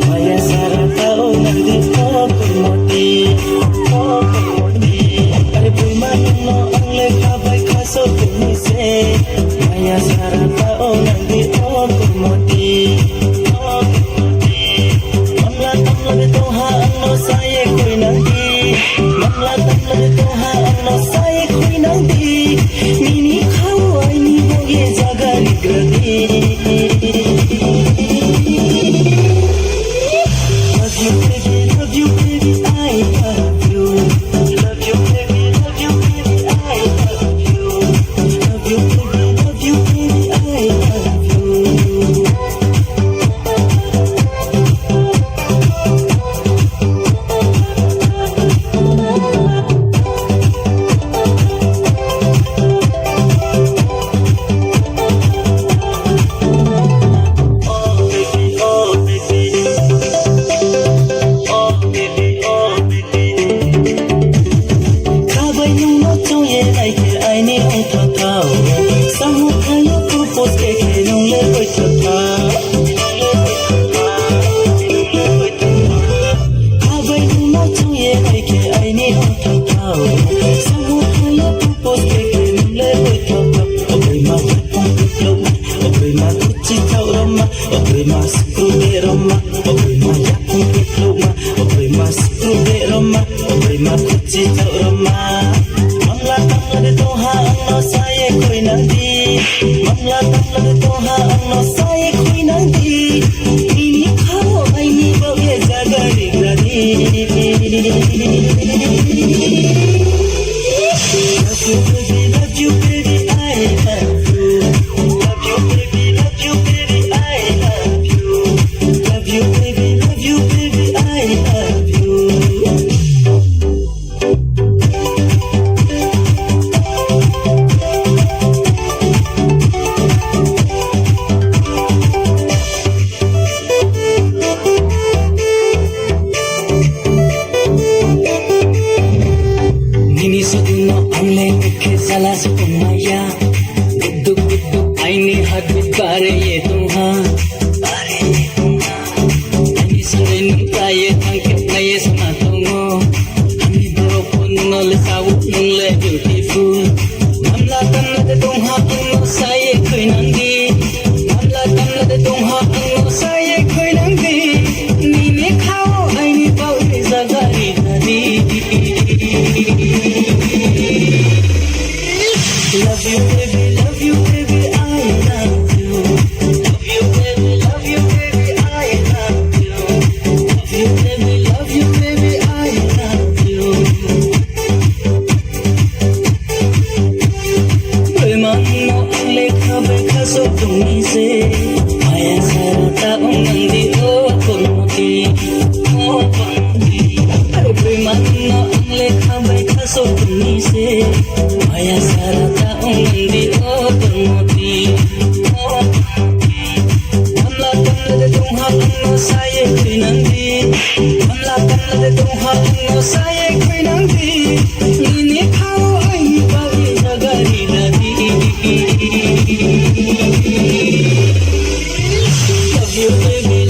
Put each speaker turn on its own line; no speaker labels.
Maya sara tao nandi oh kurmoti Are pui manno angle khabai khaso tumi se Maya sara tao nandi oh kurmoti Mamla tamla de toha anno saye koi nandi Mamla tamla de toha anno saye koi nandi Nini khau ai ni boge jaga nigradi Love you, baby, I love you. Love you, baby, love you, baby, I love you. Love you, baby, love you, baby, I love you.
Love you, baby.